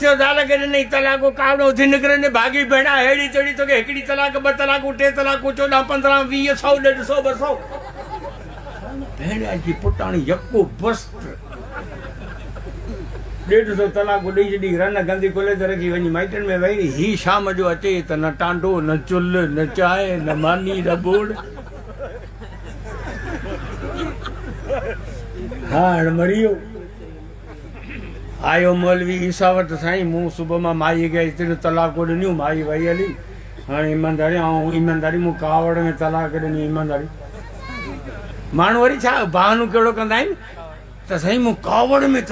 थियो ज़ाल खे ॾिनई तलाक कावड़ो थी निकिरे ने भागी भेणा हेड़ी चढ़ी तोखे हिकिड़ी तलाक ॿ तलाकूं टे तलाकूं 14 15 20 100 150 200 भेणिया जी पुटाणी यको बस्त 150 तलाकूं ॾेई छॾी रन गंदी खुले त रखी वञी माइटनि में वेही ही शाम जो अचे त न टांडो न चुल्ह न चांहि न मानी न बोड़ हाणे मरी वियो आयो मौलवी ईसा वटि साईं मूं सुबुह मां माई खे 3 तलाकूं ॾिनियूं माई वई हली हाणे ईमानदारी मूं कावड़ में तलाक ॾिनी ईमानदारी माण्हू वरी छा बहानो कहिड़ो कंदा आहिनि त साईं मूं कावड़ में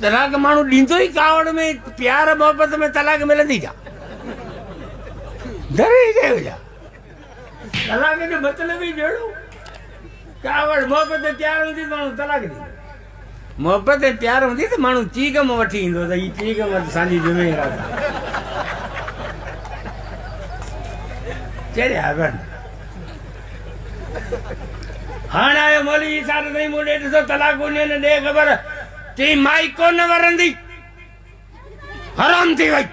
तलाक माण्हू ॾींदो ई कावड़ में प्यार मोहबत में तलाक मिलंदी छा तलाक जो मतिलब ई जहिड़ो कावड़ मोहबत प्यार हूंदी त माण्हू तलाक ॾींदो मोहबत प्यार हूंदी त माण्हू चीक में वठी ईंदो त हीअ चीक में असांजी ज़िमेदारी चढ़िया बन हाणे आयो मौलवी साहिब साईं मूं 150 तलाकूं ॾियनि ॾे ख़बर चई माई कोन वरंदी हराम थी वई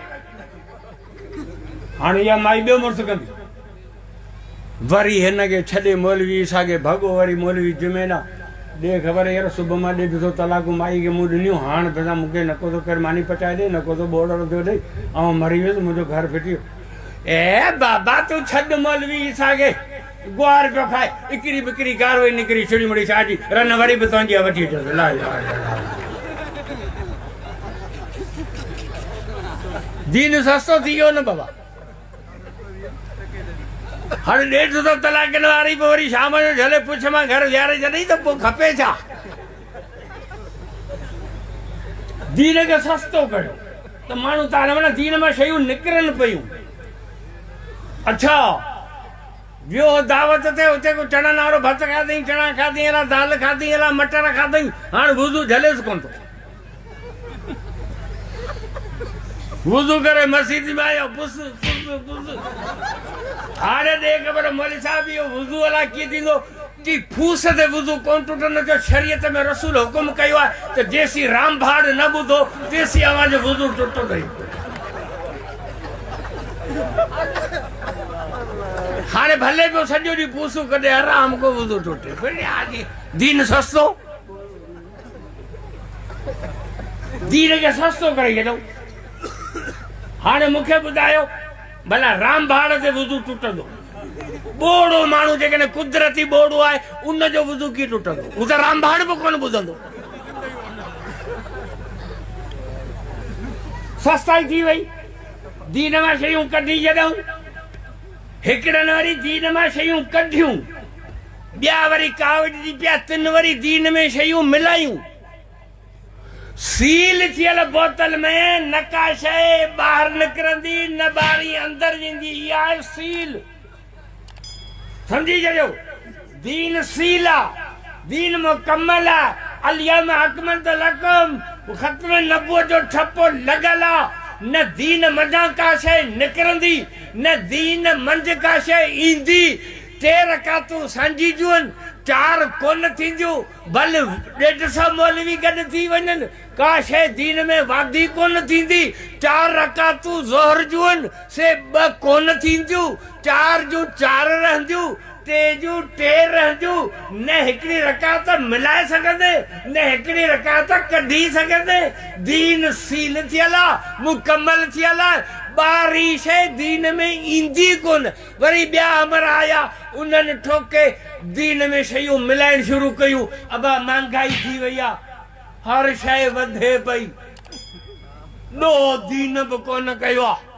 हाणे इहा माई ॿियो मुड़ुसु कंदी वरी हिनखे छॾे मौलवी साॻे भॻो वरी मौलवी जुमेना ॾे ख़बर यार सुबुह मां 150 तलाकूं माई खे मूं ॾिनियूं हाणे पैसा मूंखे नको थो कर मानी पचाए ॾे नको थो बोड़ थो ॾे ऐं मरी वियुसि मुंहिंजो घर फिटी वियो ए बाबा तूं छॾ मौलवी साॻे गुआर पियो खाए हिकिड़ी बिकिड़ी कार हुई निकिरी छुड़ी मुड़ी साॼी रन वरी बि तुंहिंजी वठी अचो दीन सस्तो थी वियो न बाबा हाणे 150 तलाकनि वारी पोइ वरी शाम जो झले पुछ मां घर विहारे छॾई त पोइ खपे छा दीन खे सस्तो कयो त माण्हू तव्हां माना दीन मां शयूं निकिरनि पियूं अच्छा वियो दावत ते उते को चणनि वारो भत खाधई चणा खाधई अला दाल खाधई अला मटर खाधई हाणे वुज़ू झलेसि कोन थो वुज़ू करे मस्जिद में आयो पुस हाणे ॾे ख़बर मौलवी साहिब इहो वुज़ू अला कीअं थींदो की फूस ते वुज़ू कोन टुटंदो जो शरीयत में रसूल हुकुम कयो आहे त जेसी राम भाड़ न ॿुधो तेसी आवाज़ वुज़ू टुटंदो ई हाणे भले पियो सॼो ॾींहुं पूसूं कॾहिं आराम को वुज़ू टुटे दीन सस्तो दीन खे सस्तो करे छॾूं हाणे मूंखे ॿुधायो भला राम भाड़ ते वुज़ू टुटंदो बोड़ो माण्हू जेकॾहिं कुदरती बोड़ो आहे उनजो वुज़ू कीअं टुटंदो हू त राम भाड़ बि कोन ॿुधंदो सस्ताई थी वई दीन मां शयूं कढी छॾूं हिकिड़नि वरी दीन मां शयूं कढियूं ॿिया वरी कावड़ी पिया 3 वरी दीन में शयूं मिलायूं सील थियल बोतल में नकाशे ॿाहिरि निकिरंदी न ॿारी अंदरि वेंदी इहा आहे सील सम्झी छॾियो दीन सील आहे दीन मुकम्मल आहे अलियम अकमलत लकुम ख़त्म नबुवत जो ठपो लॻल आहे न दीन मंझां का शइ निकिरंदी न दीन मंझि का शइ ईंदी 3 रकातूं सांझी जूं आहिनि 4 कोन थींदियूं भले 150 मौलवी गॾु थी वञनि का शइ दीन में वाधी कोन थींदी 4 रकातूं ज़ोहर जूं आहिनि से 2 कोन थींदियूं 4 जूं 4 रहंदियूं 3 जूं 3 रहंदियूं न हिकिड़ी रकात मिलाए सघंदे न हिकिड़ी रकात कढी सघंदे दीन सील थियल आहे मुकम्मल थियल आहे ॿारी शइ दीन में ईंदी कोन वरी ॿिया अमर आया उन्हनि ठोके दीन में शयूं मिलाइण शुरू कयूं अबा महांगाई थी वई आहे हर शइ वधे पई ॾो दीन बि कोन कयो आहे